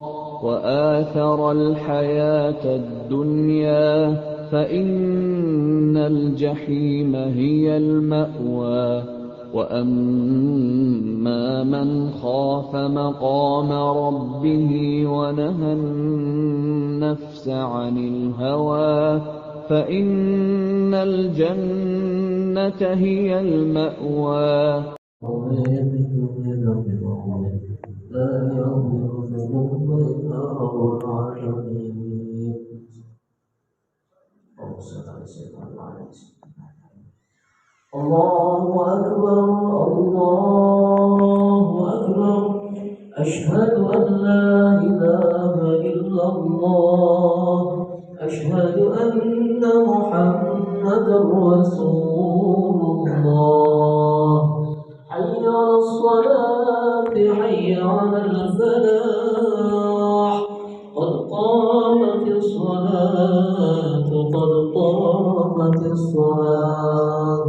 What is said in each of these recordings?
وآثر الحياة الدنيا فإن الجحيم هي المأوى وأما من خاف مقام ربه ونهى النفس عن الهوى فإن الجنة هي المأوى. لا يغفر الذنوب إلا رب العالمين. الله أكبر الله أكبر أشهد أن لا إله إلا الله أشهد أن محمدا رسول الله حي على الصلاة حي على الفلاح قد قامت الصلاة قد قامت الصلاة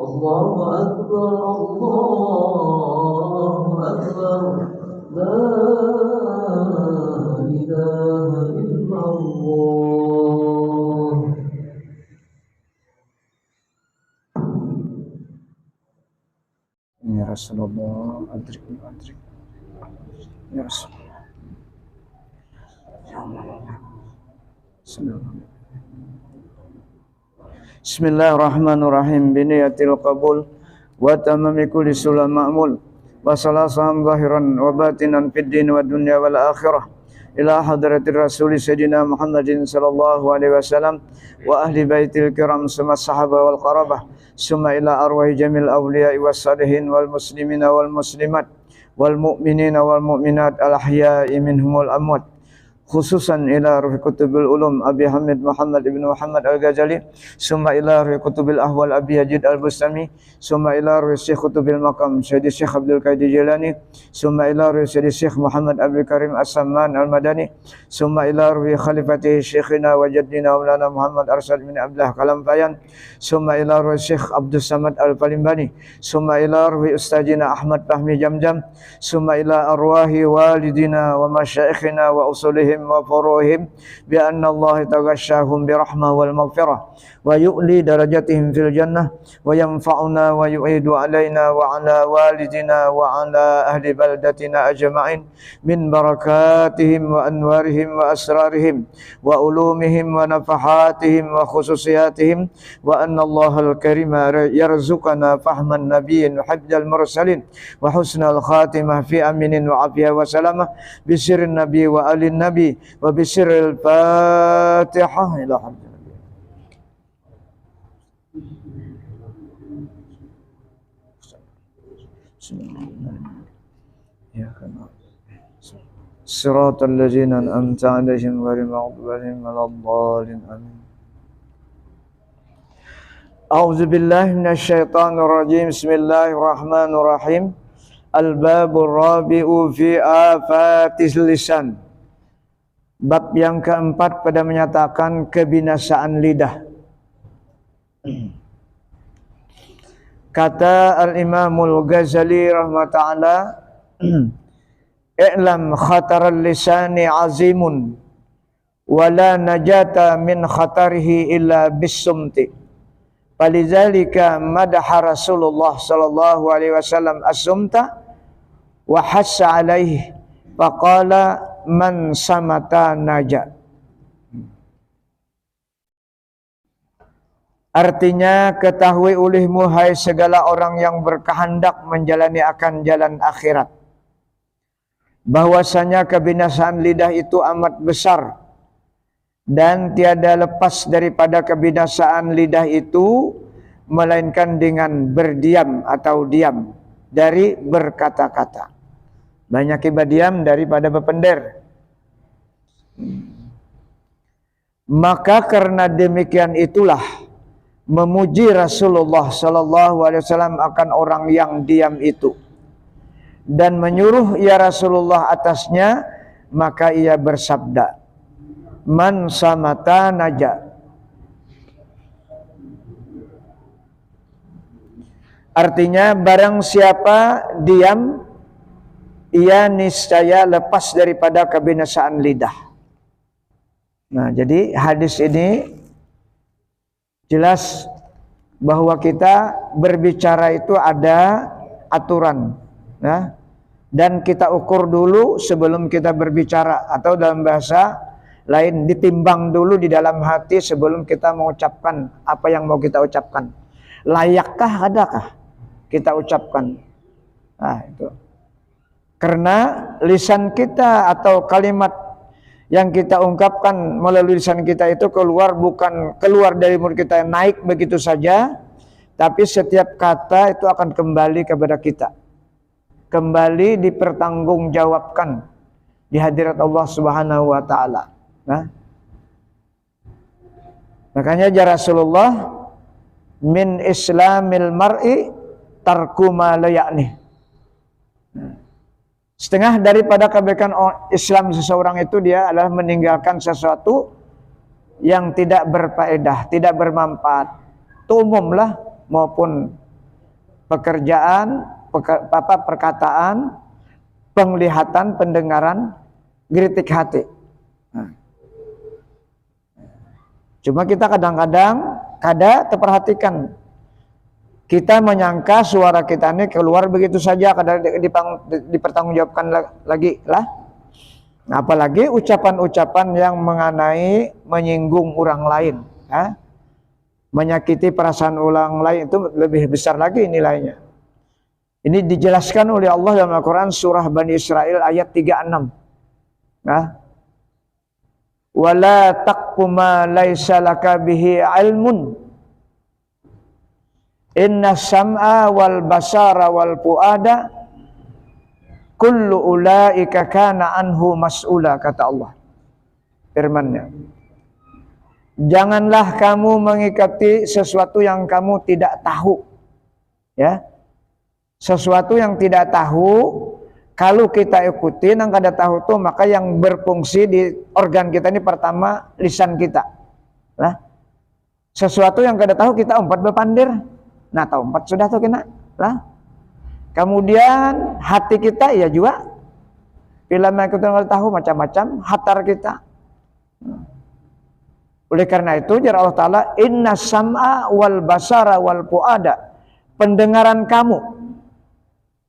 الله أكبر الله أكبر لا إله إلا الله. Ya Rasulullah, adrik ya Rasulullah, ya Allah. Bismillahirrahmanirrahim. Biniyatil qabul wa tamami kulli sulam ma'mul wa salasan zahiran wa batinan fid din wa dunya wal akhirah ila hadratir rasul sayyidina Muhammadin sallallahu alaihi wasallam wa ahli baitil kiram summa sahabah wal qarabah summa ila arwahi jamil awliya was salihin wal muslimina wal muslimat wal mu'minina wal mu'minat al ahya'i minhumul amwat, khususan ila ruhi kutubil ulum Abi Hamid Muhammad ibn Muhammad al-Ghazali, summa ila ruhi kutubil ahwal Abi Yazid al-Bustami, summa ila ruhi syekh kutubil maqam Sayyidi Syekh Abdul Qadir Jilani, summa ila ruhi Sayyidi Syekh Muhammad Abdul Karim As-Samman al-Madani, summa ila ruhi khalifati Syekhina wa jaddina Maulana Muhammad Arsyad bin Abdullah Kalampayan, summa ila ruhi Syekh Abdul Samad al-Palimbani, summa ila ruhi Ustazina Ahmad Fahmi Jamjam, summa ila arwahi walidina wa masyaikhina wa usulihim wa furuhim bi anna Allah taghashshahum bi rahmah wal maghfirah wa yu'li darajatihim fil jannah wa yanfa'una wa yu'idu alaina wa ala walidina wa ala ahli baldatina ajma'in min barakatihim wa anwarihim wa asrarihim wa ulumihim wa nafahatihim wa khususiyatihim wa anna Allah al-karima yarzuqana fahman nabiyyin wa hifdzal mursalin wa husnal khatimah fi aminin wa afiyah wa salamah bi sirrin nabi wa alin nabi wa bi sirril fatihah ila hamdulillah. Ya kana siratal ladzina an'amta 'alaihim ghairil maghdubi 'alaihim waladdallin amin. A'udzu billahi minasyaitonir rajim. Bismillahirrahmanirrahim. Al-babur rabi'u fi afatis lisan. Bab yang keempat pada menyatakan kebinasaan lidah. Kata Al-Imamul Ghazali rahmata'ala, i'lam khataral lisani azimun wala najata min khatarihi illa bissumti. Falizalika madaha Rasulullah sallallahu alaihi wasallam as-sumta wa hassa alaihi faqala man samata naja. Artinya, ketahui olehmu hai segala orang yang berkehendak menjalani akan jalan akhirat, bahwasanya kebinasaan lidah itu amat besar dan tiada lepas daripada kebinasaan lidah itu melainkan dengan berdiam atau diam dari berkata-kata. Banyak ibadah diam daripada berpender. Maka karena demikian itulah memuji Rasulullah sallallahu alaihi wasallam akan orang yang diam itu dan menyuruh ya Rasulullah atasnya, maka ia bersabda, man samata naja. Artinya barang siapa diam ia niscaya lepas daripada kebinasaan lidah. Nah, jadi hadis ini jelas bahwa kita berbicara itu ada aturan, nah, dan kita ukur dulu sebelum kita berbicara, atau dalam bahasa lain ditimbang dulu di dalam hati sebelum kita mengucapkan apa yang mau kita ucapkan. Layakkah, adakah kita ucapkan? Nah, itu. Karena lisan kita atau kalimat yang kita ungkapkan melalui lisan kita itu bukan keluar dari mulut kita naik begitu saja, tapi setiap kata itu akan kembali kepada kita, kembali dipertanggungjawabkan di hadirat Allah Subhanahu wa taala. Nah, makanya ya Rasulullah, min islamil mar'i tarku ma la ya'ni. Setengah daripada kebaikan Islam seseorang itu dia adalah meninggalkan sesuatu yang tidak berfaedah, tidak bermanfaat. Itu umum lah, maupun pekerjaan, perkataan, penglihatan, pendengaran, geritik hati. Nah. Cuma kita kadang-kadang terperhatikan, kita menyangka suara kita ini keluar begitu saja, kadang dipertanggungjawabkan lagi lah. Nah, apalagi ucapan-ucapan yang mengenai menyinggung orang lain, ya? Menyakiti perasaan orang lain, itu lebih besar lagi nilainya. Ini dijelaskan oleh Allah dalam Al-Quran surah Bani Israel ayat 36. Nah, wala taqfu ma laisa laka bihi ilmun inna sam'a wal basara wal fuada kullu ulaika kana anhu mas'ula, kata Allah firman-Nya. Janganlah kamu mengikuti sesuatu yang kamu tidak tahu, ya. Sesuatu yang tidak tahu, kalau kita ikuti yang kada tahu tuh, maka yang berfungsi di organ kita ini pertama lisan kita. Nah, sesuatu yang kada tahu kita umpat berpandir. Nah, tahu umpat sudah tuh kena. Nah, kemudian hati kita ya juga. Bila kita kada tahu macam-macam hatar kita. Oleh karena itu jar Allah Taala, inna sam'a wal basara wal fuada, pendengaran kamu,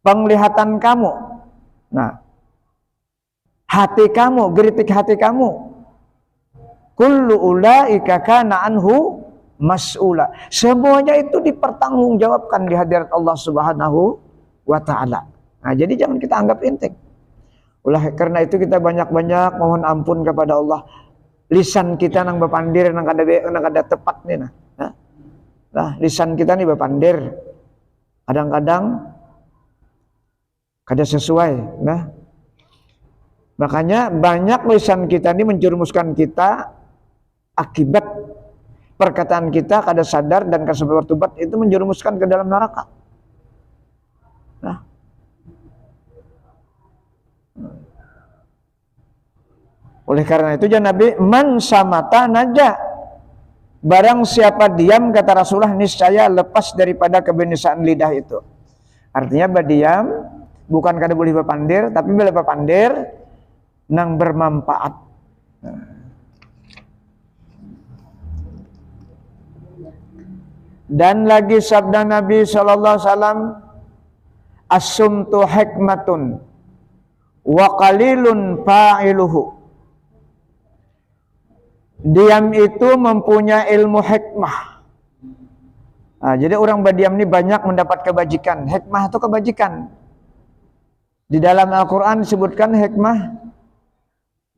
penglihatan kamu, nah, hati kamu, geritik hati kamu, kullu ulaika kana anhu mas'ula, semuanya itu dipertanggungjawabkan di hadirat Allah Subhanahu wa taala. Nah, jadi jangan kita anggap enteng. Oleh karena itu kita banyak-banyak mohon ampun kepada Allah. Lisan kita nang bepandir nang kada tepat nih, nah, lisan kita nih bepandir, kadang-kadang kada sesuai. Nah, makanya banyak lisan kita ini menjerumuskan kita, akibat perkataan kita kada sadar dan kada bertobat itu menjerumuskan ke dalam neraka. Nah, oleh karena itu jangan Nabi, man samata naja, barang siapa diam, kata Rasulullah, niscaya lepas daripada kebinasaan lidah itu. Artinya berdiam bukan kada boleh berpandir, tapi bila berpandir nang bermanfaat. Dan lagi sabda Nabi sallallahu alaihi wasallam, as-sumtu hikmatun wa qalilun fa'iluhu. Diam itu mempunyai ilmu hikmah. Nah, jadi orang berdiam ini banyak mendapat kebajikan. Hikmah itu kebajikan. Di dalam Al-Quran disebutkan hikmah,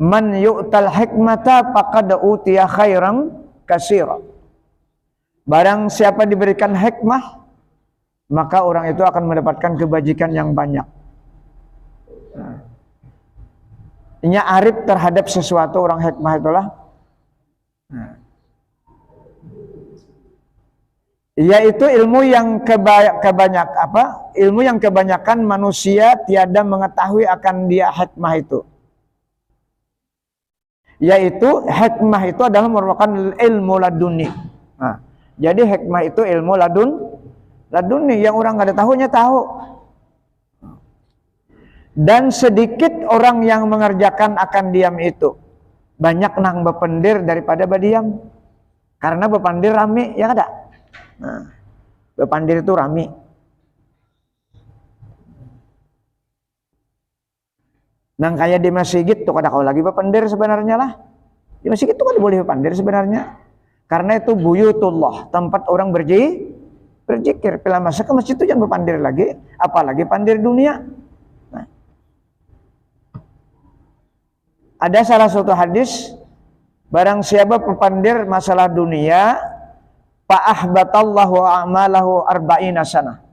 man yu'tal hikmata faqad utiya khairan katsira. Barang siapa diberikan hikmah, maka orang itu akan mendapatkan kebajikan yang banyak. Nah, ini arif terhadap sesuatu orang hikmah itulah. Yaitu ilmu yang ilmu yang kebanyakan manusia tiada mengetahui akan dia hikmah itu. Yaitu hikmah itu adalah merupakan ilmu laduni. Nah, jadi hikmah itu ilmu laduni yang orang nggak ada tahunya tahu. Dan sedikit orang yang mengerjakan akan diam itu. Banyak nang bependir daripada badiam. Karena bepandir rame, ya kada? Nah, bepandir itu rame. Nang kayak di masjid tuh kada kau lagi bepandir sebenarnya lah. Di masjid itu kan boleh bepandir sebenarnya. Karena itu buyutullah, tempat orang berzikir. Bila masa ke masjid itu jangan berpandir lagi, apalagi pandir dunia. Nah. Ada salah satu hadis, barang siapa berpandir masalah dunia, fa'ahbatallahu a'malahu arba'ina sana.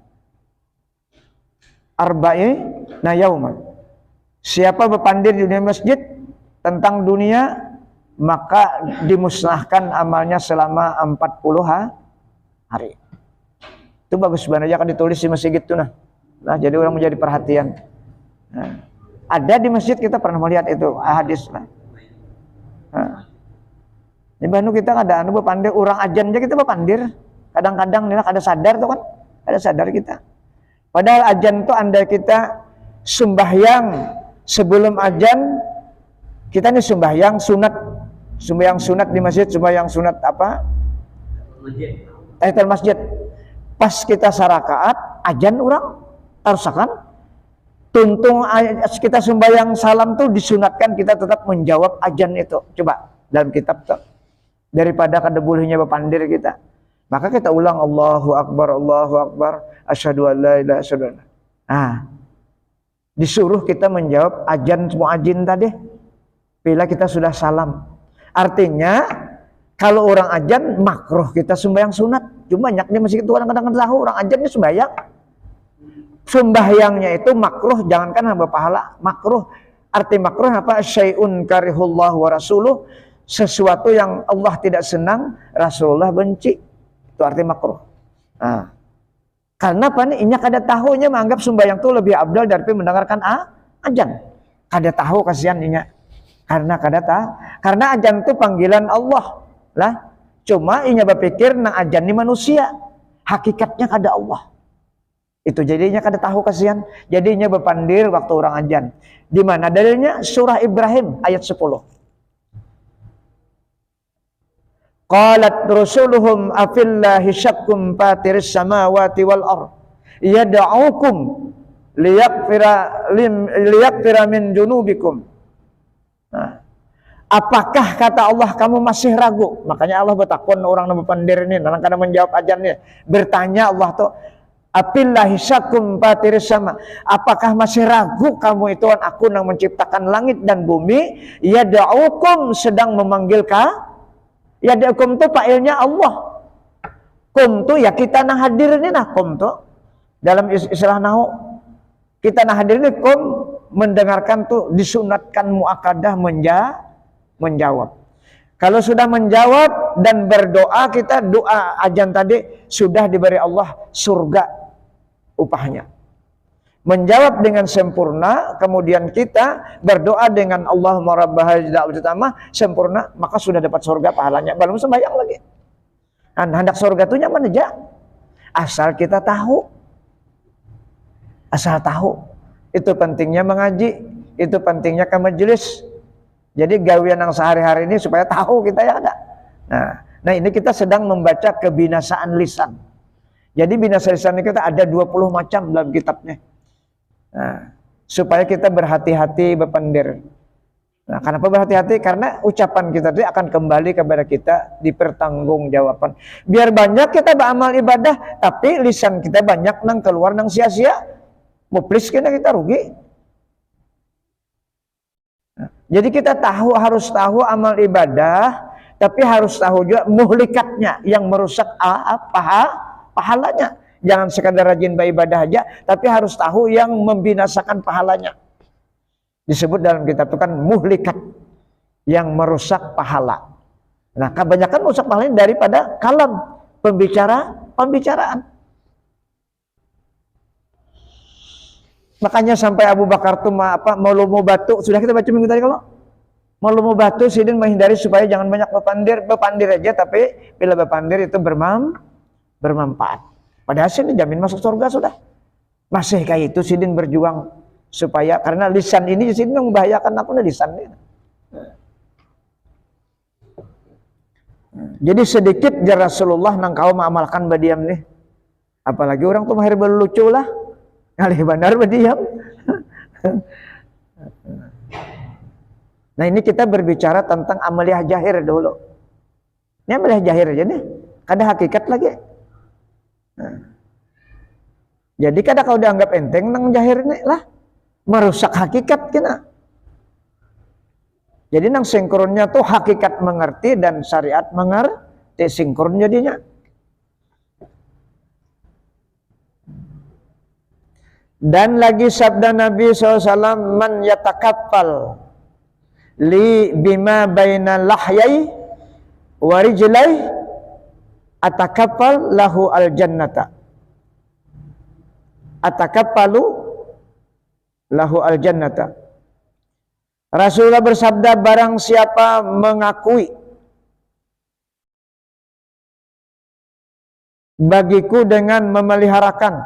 Arba'ina yauman. Siapa berpandir di dunia masjid tentang dunia, maka dimusnahkan amalnya selama 40 hari. Itu bagus sebenarnya kan ditulis di masjid itu nah. Nah, jadi orang menjadi perhatian. Nah, ada di masjid kita pernah melihat itu hadis lah. Nah, di Bandung kita ada berpandir orang ajan aja kita berpandir. Kadang-kadang nih ada sadar tuh kan, ada sadar kita. Padahal ajan tuh andai kita sembahyang sebelum ajan, kita nih sembahyang sunat di masjid, sembahyang sunat apa? Tahiyatul masjid. Pas kita sarakaat, ajan orang tarusakan. Tuntung kita sembahyang salam tuh disunatkan kita tetap menjawab ajan itu. Coba dalam kitab tuh. Daripada kada bolehnya berpandir kita. Maka kita ulang Allahu Akbar, asyhadu an la ilaha illallah. Nah, disuruh kita menjawab ajan muadzin tadi. Bila kita sudah salam. Artinya kalau orang ajan makruh kita sembahyang sunat. Cuma banyak di masjid itu kadang-kadang tahu orang ajan ini sembahyang. Sembahyangnya itu makruh, jangankan hamba pahala, makruh. Arti makruh apa? Syai'un karihullah wa rasuluh, sesuatu yang Allah tidak senang, Rasulullah benci. Itu arti makruh. Nah, karena apa nih? Inyak ada tahunya menganggap sembahyang itu lebih abdal daripada mendengarkan ajan. Kada tahu kasihan inyak. Karena kada tahu. Karena ajan itu panggilan Allah lah. Cuma inya berpikir na ajan ini manusia. Hakikatnya kada Allah. Itu jadinya kada tahu kasihan. Jadinya berpandir waktu orang ajan. Di mana dalilnya? Surah Ibrahim ayat 10. Qalat rusuluhum afillahi syakkum fatiris samawati wal ardh yad'ukum liyaghfira min junubikum. Nah, apakah kata Allah kamu masih ragu? Makanya Allah bertakun orang yang berpandir ini, kadang-kadang menjawab ajannya. Bertanya Allah tuh, afillahi syakkum fatiris sama. Apakah masih ragu kamu itu aku yang menciptakan langit dan bumi? Yad'ukum sedang memanggil ya kum tuh fa'ilnya Allah. Kum tuh ya kita nah hadir ini nah kum tuh. Dalam istilah nahu kita nah hadir ini kum mendengarkan tuh disunatkan muakadah menjawab. Kalau sudah menjawab dan berdoa kita doa ajan tadi sudah diberi Allah surga upahnya. Menjawab dengan sempurna, kemudian kita berdoa dengan Allahumma rabb hadzal da'wati tammah sempurna, maka sudah dapat surga pahalanya. Belum sembahyang lagi. Hendak surga itu nyaman aja. Asal kita tahu. Asal tahu. Itu pentingnya mengaji, itu pentingnya ke majelis. Jadi gawian yang sehari-hari ini supaya tahu kita ya ada. Nah ini kita sedang membaca kebinasaan lisan. Jadi binasa lisan kita ada 20 macam dalam kitabnya. Nah, supaya kita berhati-hati berpandir. Nah, kenapa berhati-hati? Karena ucapan kita itu akan kembali kepada kita dipertanggungjawaban. Biar banyak kita beramal ibadah, tapi lisan kita banyak nang keluar nang sia-sia. Muplis kita rugi. Nah, jadi kita harus tahu amal ibadah, tapi harus tahu juga muhlikatnya yang merusak pahalanya. Jangan sekadar rajin beribadah aja, tapi harus tahu yang membinasakan pahalanya. Disebut dalam kitab itu kan muhlikat yang merusak pahala. Nah, kebanyakan merusak pahalanya daripada kalam, pembicaraan. Makanya sampai Abu Bakar tuh mau lumu batu, sudah kita baca minggu tadi kalau mau lumu batu sidin menghindari supaya jangan banyak berpandir aja, tapi bila berpandir itu bermanfaat. Padahal sini jamin masuk surga sudah. Masih kayak itu sidin berjuang supaya karena lisan ini di sini membahayakan aku nih lisannya. Jadi sedikit jar Rasulullah nang kau mengamalkan badiam nih. Apalagi orang tuh mahir berlucu lah. Ngalih bandar badiam. Nah ini kita berbicara tentang amaliyah jahir dulu. Ini amaliyah jahir aja nih. Kada hakikat lagi. Nah. Jadi kada kau dianggap enteng nang jahir nih lah. Merusak hakikat kena. Jadi nang sinkronnya tuh hakikat mengerti dan syariat mengerti, sinkron jadinya. Dan lagi sabda Nabi SAW, man yatakaffal li bima baina lahyai wa rijlai atakaffal lahu al jannata. Atakaffalu lahu al jannata. Rasulullah bersabda, barang siapa mengakui bagiku dengan memeliharakan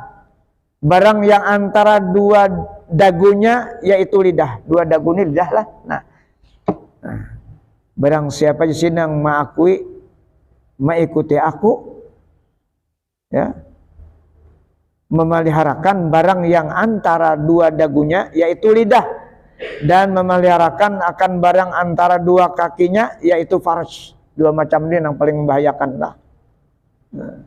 barang yang antara dua dagunya, yaitu lidah. Dua dagu ini lidah lah. Nah, barang siapa di sini yang mengakui, mengikuti aku, ya, memeliharakan barang yang antara dua dagunya, yaitu lidah, dan memeliharakan akan barang antara dua kakinya, yaitu farj. Dua macam ini yang paling membahayakan lah. Nah.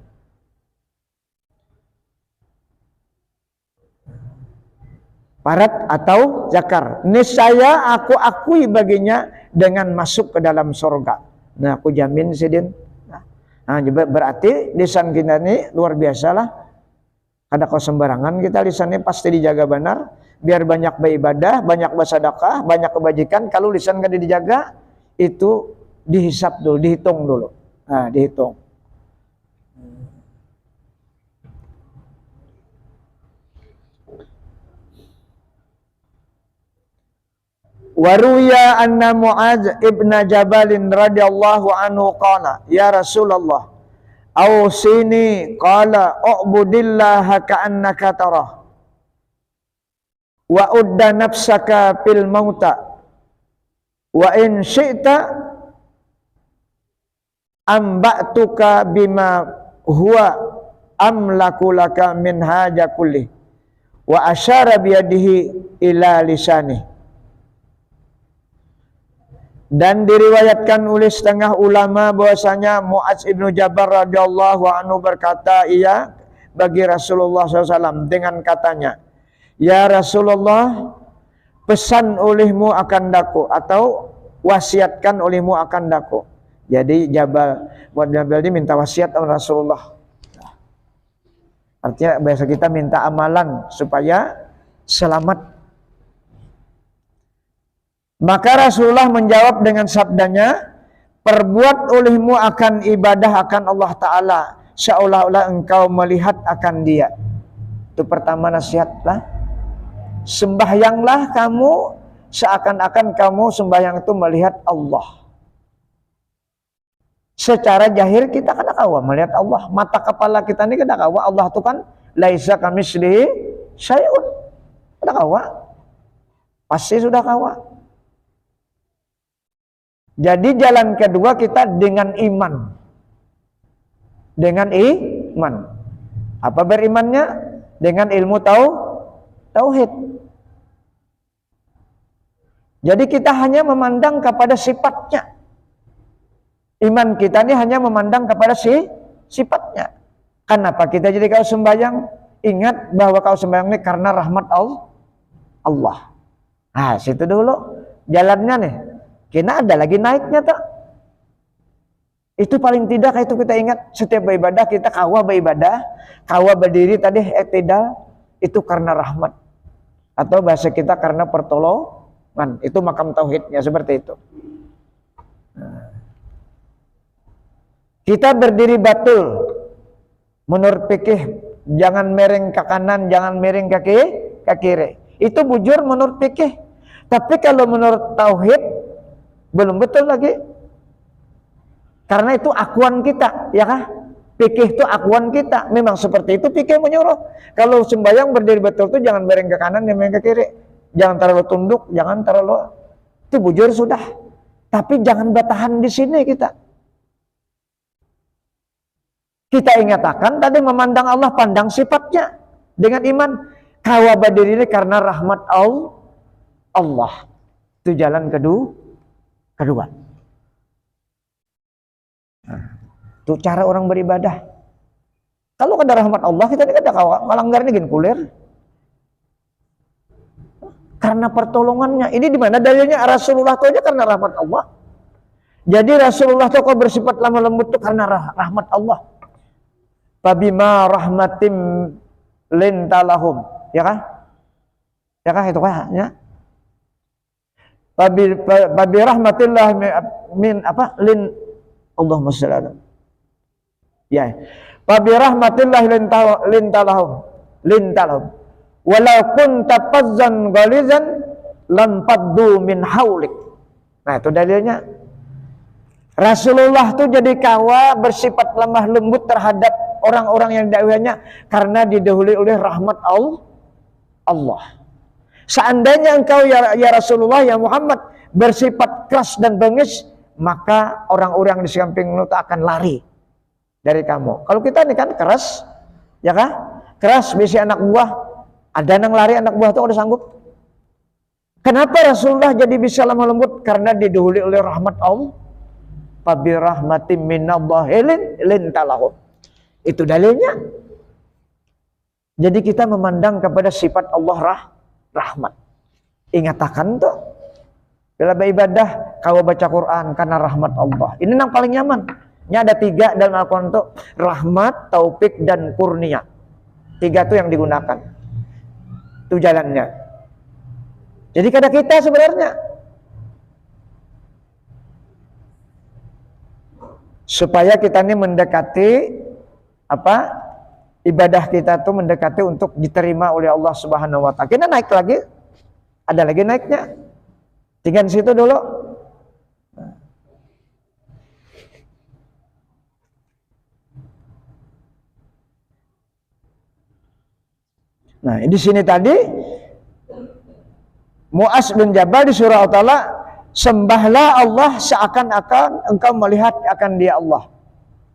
Parat atau zakar. Niscaya aku akui baginya dengan masuk ke dalam surga. Nah aku jamin sidin. Nah berarti lisan kita ini luar biasa lah. Ada kau sembarangan kita lisannya pasti dijaga benar. Biar banyak beribadah, banyak bersedekah, banyak kebajikan. Kalau lisan kada dijaga, itu dihisap dulu, dihitung dulu. Nah, dihitung. Waruya anna Mu'adz ibn Jabalin radhiyallahu anhu qala, ya Rasulullah, awsini, qala u'budillaha ka'annaka tarah. Wa udda nafsaka fil mauta wa in syi'ta amba'tuka bima huwa amlaku laka min haja kulli wa asyara biyadihi ila lisani. Dan diriwayatkan oleh setengah ulama bahwasanya Mu'adz ibnu Jabal radhiyallahu anhu berkata iya bagi Rasulullah SAW dengan katanya, ya Rasulullah, pesan olehmu akan daku, atau wasiatkan olehmu akan daku. Jadi Mu'adz Jabal ini minta wasiat oleh Rasulullah. Artinya biasa kita minta amalan supaya selamat. Maka Rasulullah menjawab dengan sabdanya, perbuat olehmu akan ibadah akan Allah Ta'ala seolah-olah engkau melihat akan dia. Itu pertama nasihatlah. Sembahyanglah kamu seakan-akan kamu sembahyang itu melihat Allah. Secara jahir kita kada kawa melihat Allah. Mata kepala kita ini kada kawa. Allah itu kan laisa kamitslihi syai'un. Kada kawa. Pasti sudah kawa. Jadi jalan kedua kita dengan iman. Dengan iman. Apa berimannya? Dengan ilmu tauhid. Jadi kita hanya memandang kepada sifatnya. Iman kita ini hanya memandang kepada sifatnya. Kenapa kita jadi kau sembahyang? Ingat bahwa kau sembahyang ini karena rahmat Allah. Nah, situ dulu jalannya nih. Kena ada lagi naiknya tak? Itu paling tidak itu kita ingat setiap beribadah kita kawa beribadah, kawa berdiri tadi tidak itu karena rahmat. Atau bahasa kita karena pertolongan. Itu makam tauhidnya seperti itu. Nah. Kita berdiri batul menurut fikih, jangan miring ke kanan, jangan miring ke kiri. Itu bujur menurut fikih. Tapi kalau menurut tauhid belum betul lagi. Karena itu akuan kita, ya kah? Fikih itu akuan kita. Memang seperti itu fikih menyuruh. Kalau sembahyang berdiri betul itu jangan miring ke kanan, jangan miring ke kiri. jangan terlalu tunduk, jangan terlalu itu bujur sudah. Tapi jangan bertahan di sini kita. Kita ingatkan tadi memandang Allah, pandang sifatnya dengan iman. Kawa badir ini karena rahmat Allah. Itu jalan kedua. Nah, itu cara orang beribadah. Kalau ada rahmat Allah, kita tidak ada kalanggar ini gini kulir. Karena pertolongannya. Ini di mana dalilnya? Rasulullah itu aja karena rahmat Allah. Jadi Rasulullah itu kok bersifat lemah lembut itu karena rahmat Allah. Fabima rahmatim lintalahum, ya kan? Ya kan itu kan ya. Fabi rahmatillah min apa? Lin Allahumma shalli ala. Ya. Fabi rahmatillah lintalahum. Walau kunta fazzan ghalizan lam faddu min haulik. Nah, itu dalilnya. Rasulullah itu jadi kawa bersifat lemah lembut terhadap orang-orang yang dakwahnya karena didahului oleh rahmat Allah. Seandainya engkau ya Rasulullah, ya Muhammad bersifat keras dan bengis, maka orang-orang di sampingmu akan lari dari kamu. Kalau kita ini kan keras, ya kan? Keras, bisa anak buah, ada yang lari anak buah itu udah sanggup. Kenapa Rasulullah jadi bisa lemah lembut? Karena didahului oleh rahmat Allah. Fabi rahmatim minallahi lintalahum. Itu dalilnya. Jadi kita memandang kepada sifat Allah rahmat. Ingatakan tuh. Bila beribadah, kau baca Quran karena rahmat Allah. Ini yang paling nyaman. Ini ada 3 dalam Al-Quran tuh. Rahmat, taufik, dan kurnia. 3 itu yang digunakan. Itu jalannya. Jadi kada kita sebenarnya. Supaya kita ini mendekati ibadah kita tuh mendekati untuk diterima oleh Allah Subhanahu wa taala. Kita naik lagi. Ada lagi naiknya. Tinggal situ dulu. Nah, di sini tadi Mu'az bin Jabal di surah Al-Ta'ala, sembahlah Allah seakan-akan engkau melihat akan dia Allah.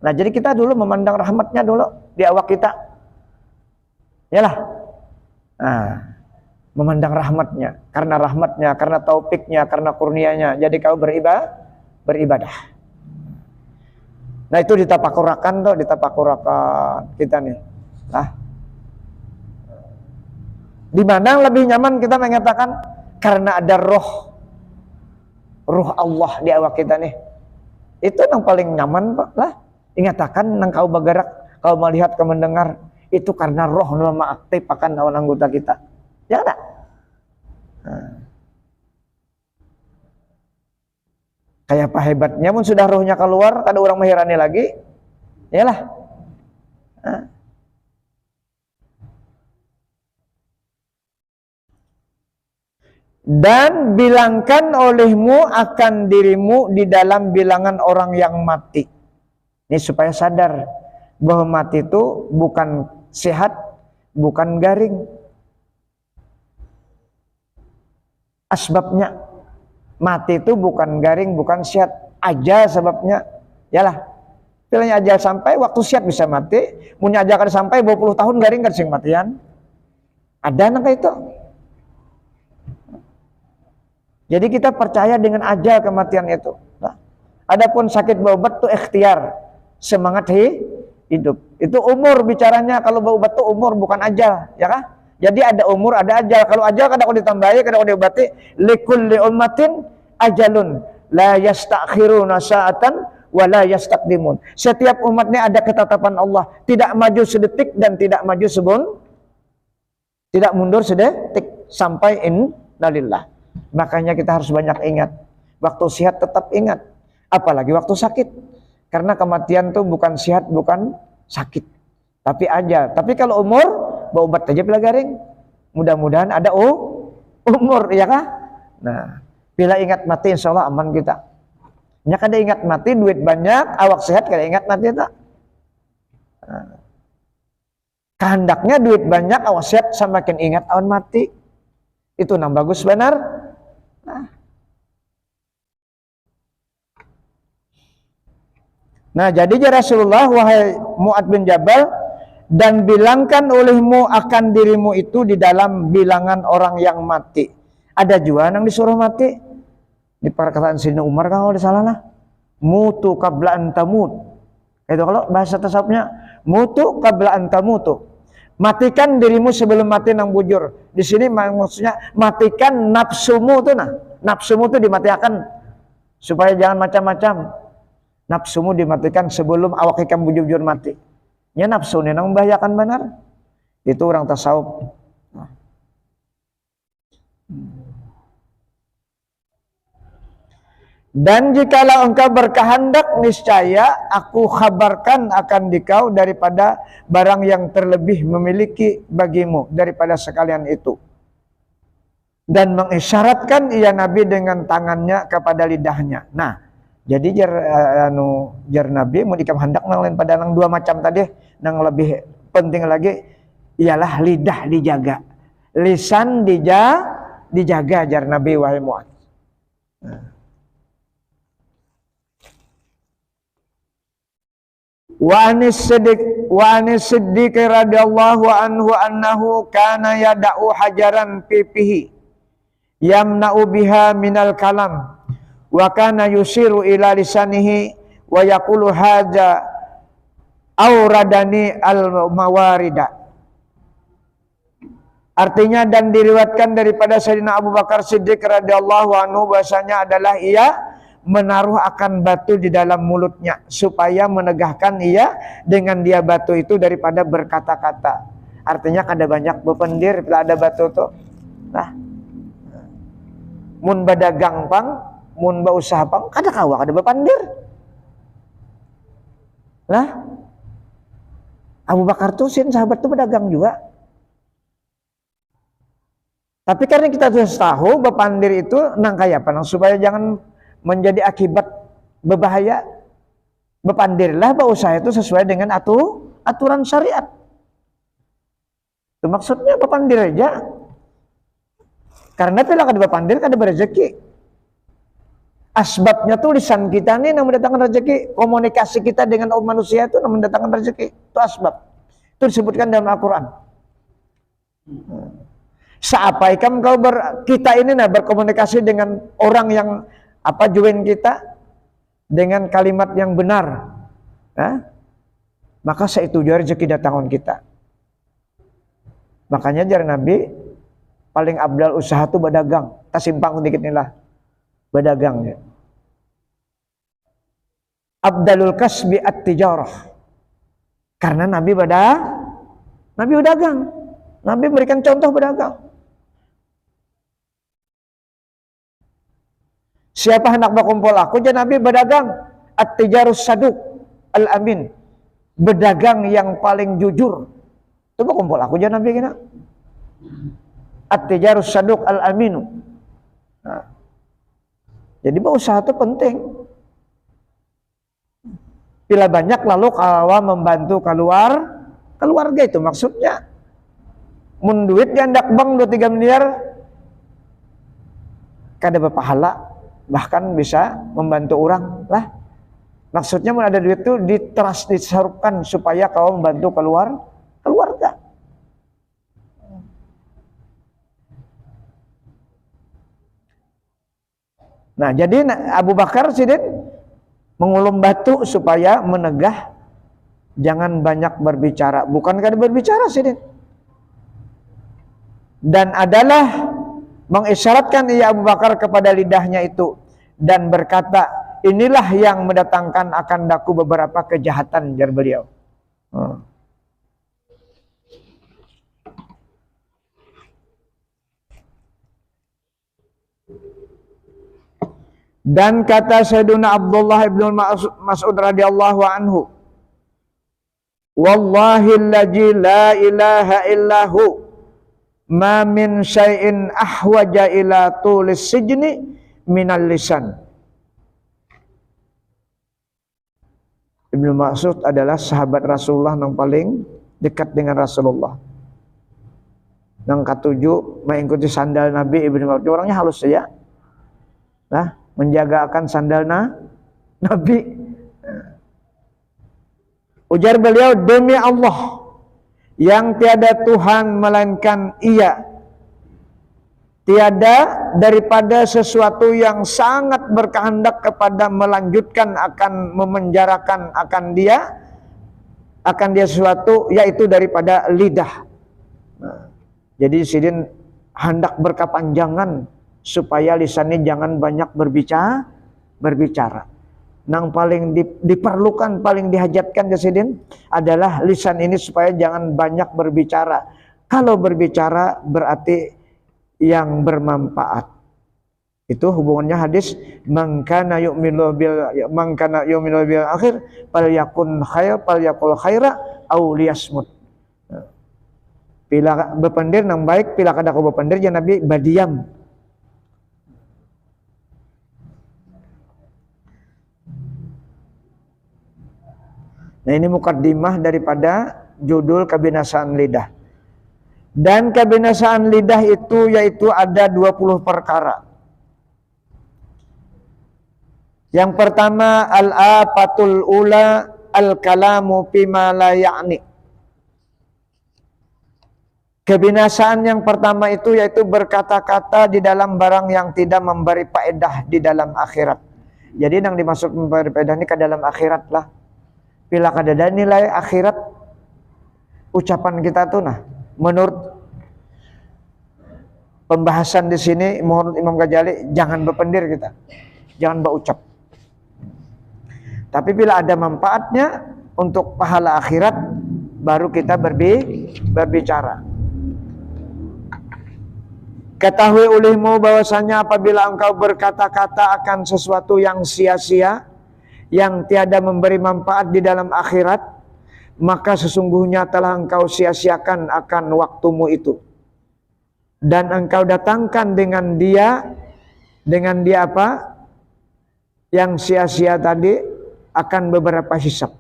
Nah, jadi kita dulu memandang rahmatnya dulu di awak kita. Yalah. Nah, memandang rahmatnya, karena taufiknya, karena kurnianya. Jadi kau beribadah. Nah, itu ditapakurakan kita nih. Nah, di mana lebih nyaman kita mengatakan karena ada roh Allah di awak kita nih. Itu yang paling nyaman, Pak. Lah, ingatakan nang kau bergerak, kau melihat, kau mendengar, itu karena roh nama aktif akan anggota kita. Ya enggak? Nah. Kayak apa hebatnya pun sudah rohnya keluar, kada orang menghirani lagi. Yalah. Nah. Dan bilangkan olehmu akan dirimu di dalam bilangan orang yang mati. Ini supaya sadar bahwa mati itu bukan sehat, bukan garing. Asbabnya mati itu bukan garing, bukan sehat, aja sebabnya. Yalah, pilihnya aja sampai waktu sehat bisa mati, punya aja kan sampai 20 tahun garing kan sing matian. Ada nangka itu. Jadi kita percaya dengan ajal kematian itu. Nah, adapun sakit berobat itu ikhtiar, semangat hidup. Itu umur bicaranya, kalau berobat itu umur bukan ajal, ya kan? Jadi ada umur, ada ajal. Kalau ajal kadang ditambahi, kadang diobati. Likulli ummatin ajalun, la yastakhiruna sa'atan wa la yastaqdimun. Setiap umatnya ada ketetapan Allah, tidak maju sedetik dan tidak maju tidak mundur sedetik sampai innalillah. Makanya kita harus banyak ingat. Waktu sehat tetap ingat. Apalagi waktu sakit. Karena kematian itu bukan sehat, bukan sakit. Tapi ajal. Tapi kalau umur, berobat aja bila garing. Mudah-mudahan ada umur, ya kan? Nah, bila ingat mati insya Allah aman kita. Ya kada ingat mati, duit banyak, awak sehat, kada ingat mati tak? Nah, kehendaknya duit banyak, awak sehat, semakin ingat awan mati. Itu nang bagus benar. Nah, jadi ya Rasulullah, wahai Mu'adz bin Jabal, dan bilangkan olehmu akan dirimu itu di dalam bilangan orang yang mati. Ada juga yang disuruh mati. Di perkataan Sayyidina Umar kalau ada salah lah. Mutu qabla an tamut. Itu kalau bahasa tasawufnya, mutu qabla an tamutu. Matikan dirimu sebelum mati nang bujur. Di sini maksudnya matikan nafsumu tuh nah. Nafsumu tuh dimatikan supaya jangan macam-macam. Nafsumu dimatikan sebelum awak ikam bujur-bujur mati. Ya nafsu ini nang membahayakan benar. Itu orang tasawuf. Dan jikalau engkau berkehendak, niscaya aku kabarkan akan dikau daripada barang yang terlebih memiliki bagimu daripada sekalian itu. Dan mengisyaratkan ia Nabi dengan tangannya kepada lidahnya. Nah, jadi jar Nabi mau ikam hendak nang lain pada nang dua macam tadi, nang lebih penting lagi ialah lidah dijaga, lisan dijaga jar Nabi wahai Mu'adz. Wa anis siddiq radhiyallahu anhu annahu kana yada'u hajaran pipihi yamna'u biha minal kalam. Wa kana yusiru ila lisanihi wa yaqulu hadza auradani al-mawarida. Artinya, dan diriwayatkan daripada Sayyidina Abu Bakar Siddiq radhiyallahu anhu bahasanya adalah ia menaruh akan batu di dalam mulutnya supaya menegahkan ia dengan dia batu itu daripada berkata-kata. Artinya kada banyak bependir bila ada batu tuh. Nah, mun badagang pang, mun bausaha pang, kada kawa kada bepandir. Lah, Abu Bakar tuh sahabat tuh pedagang juga. Tapi karena kita sudah tahu bepandir itu nang kaya apa, supaya jangan menjadi akibat berbahaya, bepandirlah berusaha itu sesuai dengan aturan syariat. Itu maksudnya bepandir aja. Karena bila kada bepandir kada berezeki. Asbabnya tuh lisan kita nih yang mendatangkan rezeki, komunikasi kita dengan manusia itu yang mendatangkan rezeki. Itu asbab. Itu disebutkan dalam Al-Qur'an. Seapa ikam kita ini berkomunikasi dengan orang yang juin kita dengan kalimat yang benar, maka seitu juga rezeki datangan kita. Makanya jar Nabi paling abdal usaha tuh berdagang. Tak simpang sedikit inilah berdagang ya. Abdalul kasbi at-tijarah. Karena Nabi berdagang. Nabi memberikan contoh berdagang. Siapa hendak berkumpul aku, jadi Nabi berdagang. At-tijarus saduq al-amin. Berdagang yang paling jujur. Itu berkumpul aku, jadi Nabi kena. At-tijarus saduq al-aminu. Nah. Jadi berusaha itu penting. Bila banyak lalu kalau membantu keluarga itu maksudnya. Mun duit gandak bang 2-3 miliar kada berpahala. Bahkan bisa membantu orang lah. Maksudnya mun ada duit itu diserupkan supaya kau membantu keluarga. Nah, jadi Abu Bakar Siddiq mengulum batu supaya menegah, jangan banyak berbicara. Bukan kada berbicara Siddiq. Dan adalah mengisyaratkan ia Abu Bakar kepada lidahnya itu dan berkata, inilah yang mendatangkan akan daku beberapa kejahatan, jar beliau. Dan kata Sayyidina Abdullah ibn Mas'ud radhiyallahu anhu, wallahi allazi la ilaha illahu ma min syai'in ahwaja ila tulis sijni minal lisan. Ibnu Mas'ud adalah sahabat Rasulullah yang paling dekat dengan Rasulullah. Nang katujuh mengikuti sandal Nabi Ibnu Mas'ud. Orangnya halus saja. Nah, menjaga akan sandal Nabi. Ujar beliau, demi Allah yang tiada Tuhan melainkan Ia. Tiada daripada sesuatu yang sangat berkehendak kepada melanjutkan akan memenjarakan akan dia sesuatu, yaitu daripada lidah. Nah, jadi sidin hendak berkepanjangan supaya lisannya jangan banyak berbicara. Nang paling diperlukan, paling dihajatkan sidin adalah lisan ini supaya jangan banyak berbicara. Kalau berbicara berarti yang bermanfaat. Itu hubungannya hadis man kana yu'minu bil akhir falyakun khaira aw liyasmut. Pila bependir nang baik, pila kada ku bependir ya Nabi badiam. Nah, ini mukaddimah daripada judul kebinasaan lidah. Dan kebinasaan lidah itu yaitu ada 20 perkara. Yang pertama al-afatul ula al-kalamu bima la ya'ni. Kebinasaan yang pertama itu yaitu berkata-kata di dalam barang yang tidak memberi faedah di dalam akhirat. Jadi yang dimaksud memberi faedah ini ke dalam akhirat lah. Bila kada ada nilai akhirat ucapan kita tuh nah. Menurut pembahasan di sini, menurut Imam Ghazali, jangan berpendir kita, jangan berucap. Tapi bila ada manfaatnya untuk pahala akhirat, baru kita berbicara. Ketahui olehmu bahwasanya apabila engkau berkata-kata akan sesuatu yang sia-sia, yang tiada memberi manfaat di dalam akhirat, maka sesungguhnya telah engkau sia-siakan akan waktumu itu. Dan engkau datangkan dengan dia apa? Yang sia-sia tadi akan beberapa hisab.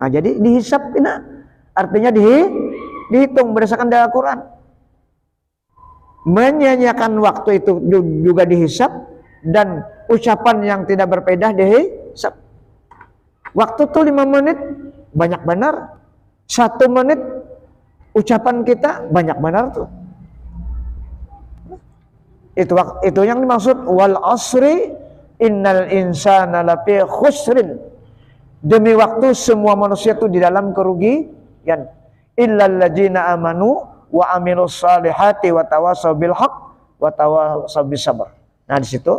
Nah, jadi dihisab ini artinya dihitung berdasarkan dalil Al-Quran. Menyanyiakan waktu itu juga dihisab, dan ucapan yang tidak berfaedah dihisab. Waktu itu 5 menit banyak benar. 1 menit ucapan kita banyak benar tuh. Itu yang dimaksud wal asri innal insana lafi khusrin. Demi waktu semua manusia itu di dalam kerugian. Illal ladzina amanu wa amilus salihati wa tawasaw bil haqq wa tawasaw bis sabr. Nah, di situ.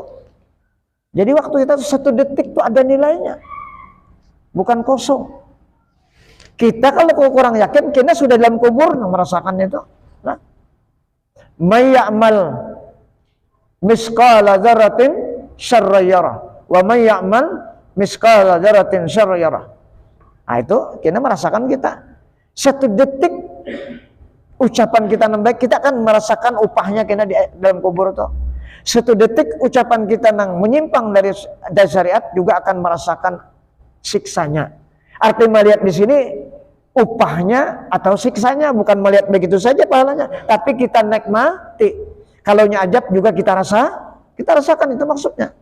Jadi waktu kita 1 detik itu ada nilainya. Bukan kosong. Kita kalau kurang yakin, kita sudah dalam kubur merasakan itu. Nah, may ya'mal misqala dzarratin syarra yarah wa may ya'mal misqala dzarratin syarra yarah. Nah, itu kita merasakan kita 1 detik ucapan kita yang baik, kita akan merasakan upahnya kita di dalam kubur itu. 1 detik ucapan kita yang menyimpang dari syariat juga akan merasakan siksanya. Artinya melihat di sini upahnya atau siksanya, bukan melihat begitu saja pahalanya, tapi kita nikmati. Kalau ajab juga kita rasakan, itu maksudnya.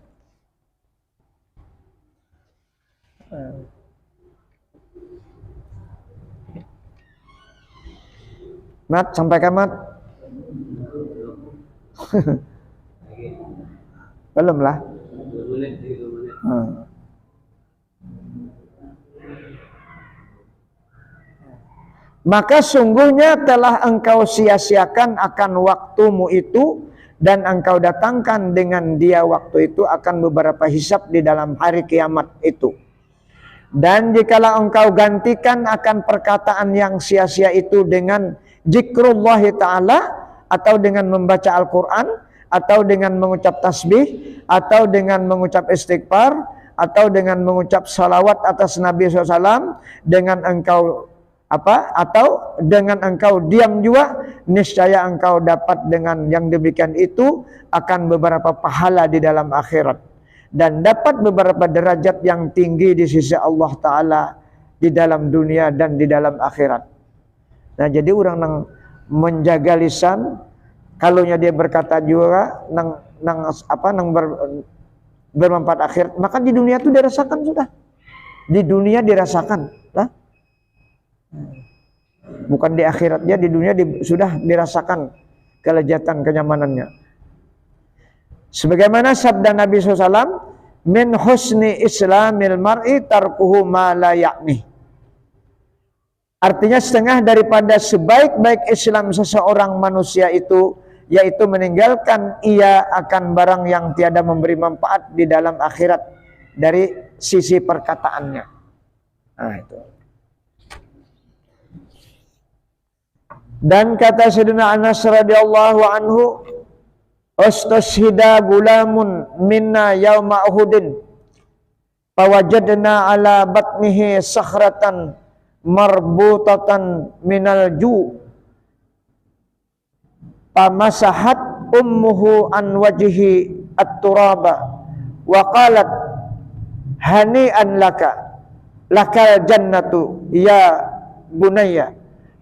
Mat, sampaikan Mat. Belum lah. Maka sungguhnya telah engkau sia-siakan akan waktumu itu, dan engkau datangkan dengan dia waktu itu akan beberapa hisab di dalam hari kiamat itu. Dan jikalau engkau gantikan akan perkataan yang sia-sia itu dengan zikrullah ta'ala, atau dengan membaca Al-Quran, atau dengan mengucap tasbih, atau dengan mengucap istighfar, atau dengan mengucap salawat atas Nabi SAW, dengan engkau atau dengan engkau diam juga, niscaya engkau dapat dengan yang demikian itu akan beberapa pahala di dalam akhirat, dan dapat beberapa derajat yang tinggi di sisi Allah Ta'ala di dalam dunia dan di dalam akhirat. Nah, jadi orang yang menjaga lisan Kalunya dia berkata juga bermanfaat akhir, maka di dunia itu dirasakan sudah. Di dunia dirasakan, lah. Bukan di akhiratnya, di dunia sudah dirasakan kelezatan, kenyamanannya. Sebagaimana sabda Nabi SAW, min husni islamil mar'i tarkuhu ma la ya'ni. Artinya setengah daripada sebaik-baik Islam seseorang manusia itu, yaitu meninggalkan ia akan barang yang tiada memberi manfaat di dalam akhirat dari sisi perkataannya. Nah itu. Dan kata Sayyidina Anas radhiyallahu anhu, "Ustashhida gulamun minna yauma Uhudin, fawajadna ala batnihi sakhratan marbutatan minal ju, pamasahat ummuhu an wajhi at-turaba wa qalat hani'an lakal jannatu ya bunayya."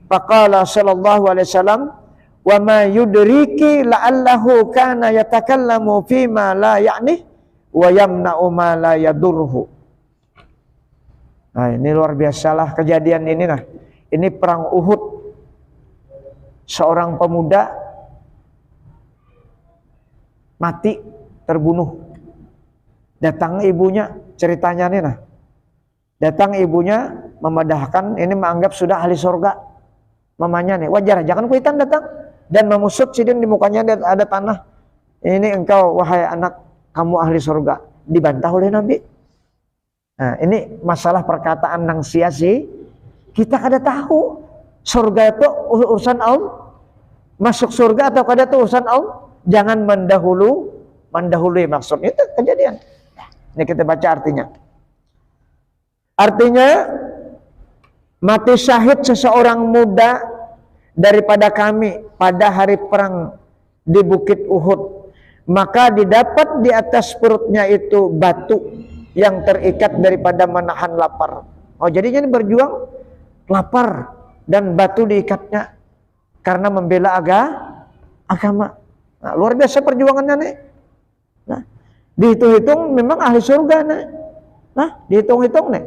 Faqala sallallahu alaihi wasallam, "Wa ma yudriki la'allahu kana yatakallamu fima la ya'ni wa yamna'u ma la yadurhu." Nah, ini luar biasalah kejadian ini. Nah, ini perang Uhud. Seorang pemuda mati, terbunuh. Datang ibunya, ceritanya nih nah. Datang ibunya memadahkan, ini menganggap sudah ahli surga. Mamanya nih, wajar, jangan kuitan datang dan memusut sidin di mukanya ada tanah. Ini engkau wahai anak, kamu ahli surga. Dibantah oleh Nabi. Nah, ini masalah perkataan nang sia-sia. Kita kada tahu surga itu urusan Allah. Masuk surga atau kada itu urusan Allah. Jangan mendahului maksudnya itu kejadian. Ini kita baca artinya. Artinya mati syahid seseorang muda daripada kami pada hari perang di Bukit Uhud, maka didapat di atas perutnya itu batu yang terikat daripada menahan lapar. Oh, jadinya ini berjuang lapar dan batu diikatnya karena membela agama. Nah, luar biasa perjuangannya nih. Nah, dihitung-hitung memang ahli surga nih. Nah, dihitung-hitung nih.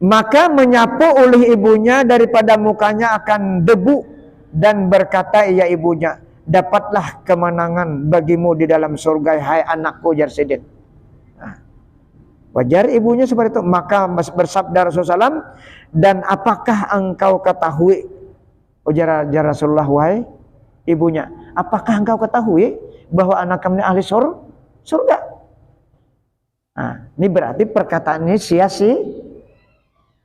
Maka menyapu oleh ibunya daripada mukanya akan debu dan berkata ia ibunya, "Dapatlah kemenangan bagimu di dalam surga, hai anakku," jar Sidin. Nah, wajar ibunya seperti itu. Maka bersabda Rasulullah SAW, "Dan apakah engkau ketahui," ujar Rasulullah, wahai ibunya, "apakah engkau ketahui bahwa anak kamu ini ahli surga?" Nah, ini berarti perkataan ini sia-sia.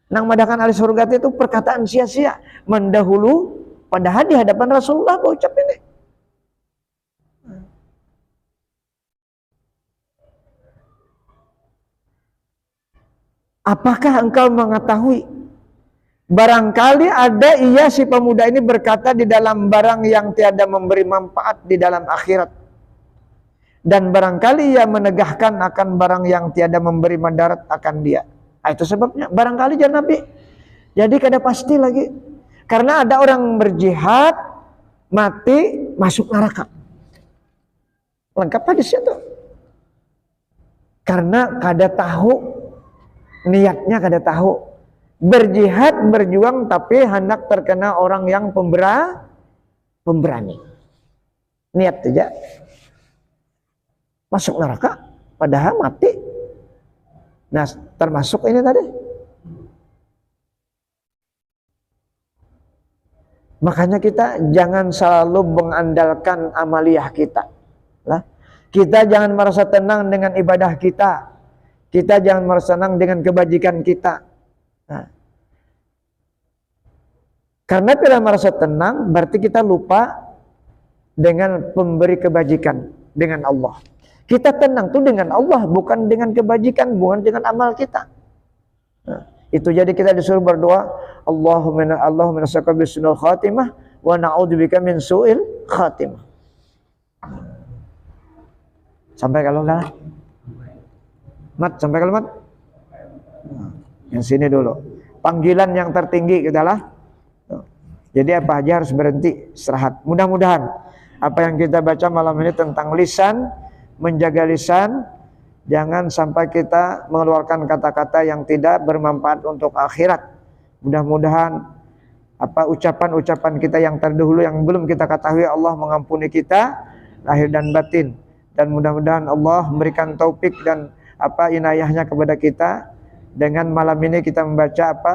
Nang madahkan ahli surga itu perkataan sia-sia, mendahulu, padahal di hadapan Rasulullah ucap ini. Apakah engkau mengetahui? Barangkali ada ia si pemuda ini berkata di dalam barang yang tiada memberi manfaat di dalam akhirat. Dan barangkali ia menegahkan akan barang yang tiada memberi madarat akan dia. Nah, itu sebabnya barangkali jangan Nabi. Jadi kada pasti lagi. Karena ada orang berjihad mati masuk neraka. Lengkap hadis itu. Karena kada tahu niatnya, kada tahu. Berjihad, berjuang tapi hendak terkena orang yang pemberani. Niat saja. Masuk neraka padahal mati. Nah, termasuk ini tadi. Makanya kita jangan selalu mengandalkan amaliyah kita. Lah, kita jangan merasa tenang dengan ibadah kita. Kita jangan merasa senang dengan kebajikan kita. Nah, karena tidak merasa tenang, berarti kita lupa dengan pemberi kebajikan, dengan Allah. Kita tenang tuh dengan Allah, bukan dengan kebajikan, bukan dengan amal kita. Nah, itu jadi kita disuruh berdoa, Allahumma nas'aluka husnul khatimah wa na'udzubika min su'il khatimah. Sampai kalau lah. Mat, sampai kalau mat. Yang sini dulu. Panggilan yang tertinggi adalah. Jadi apa aja harus berhenti, istirahat. Mudah-mudahan apa yang kita baca malam ini tentang lisan, menjaga lisan, jangan sampai kita mengeluarkan kata-kata yang tidak bermanfaat untuk akhirat. Mudah-mudahan apa ucapan-ucapan kita yang terdahulu yang belum kita ketahui, Allah mengampuni kita lahir dan batin, dan mudah-mudahan Allah memberikan taufik dan apa inayahnya kepada kita. Dengan malam ini kita membaca apa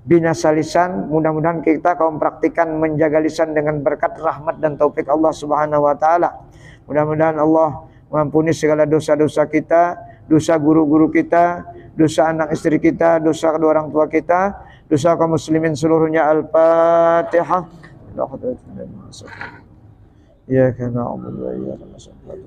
binasa lisan, mudah-mudahan kita kaum praktikan menjaga lisan dengan berkat rahmat dan taufik Allah Subhanahu wa taala. Mudah-mudahan Allah mengampuni segala dosa-dosa kita, dosa guru-guru kita, dosa anak istri kita, dosa kedua orang tua kita, dosa kaum muslimin seluruhnya. Al-Fatihah. Ya kana na'budu wa iyyaka nasta'in.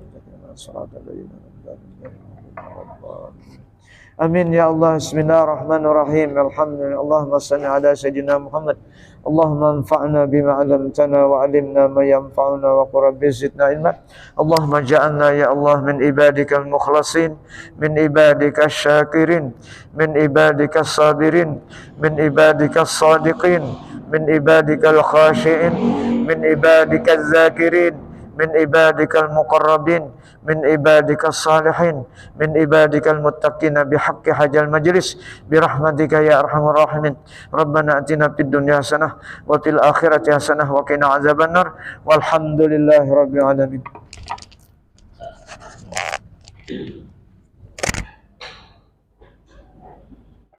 Amin ya Allah. Bismillahirrahmanirrahim. Alhamdulillah. Allahumma salli ala sayyidina Muhammad. Allahumma anfa'na bima 'allamtana wa 'allimna ma yanfa'una wa qur rabbi zidna ilma. Allahumma ja'alna ya Allah min ibadikal mukhlasin, min ibadikasy syakirin, min ibadikas sabirin, min ibadikas sadiqin, min ibadikal khashi'in, min ibadikaz zakirin, min ibadikal muqarrabin, min ibadikas salihin, min ibadikal muttaqina bihaqqi hajal majlis birahmatika ya arhamar rahimin. Rabbana atina fid dunya hasanah wa fil akhirati hasanah wa qina azabannar. Walhamdulillahi rabbil alamin.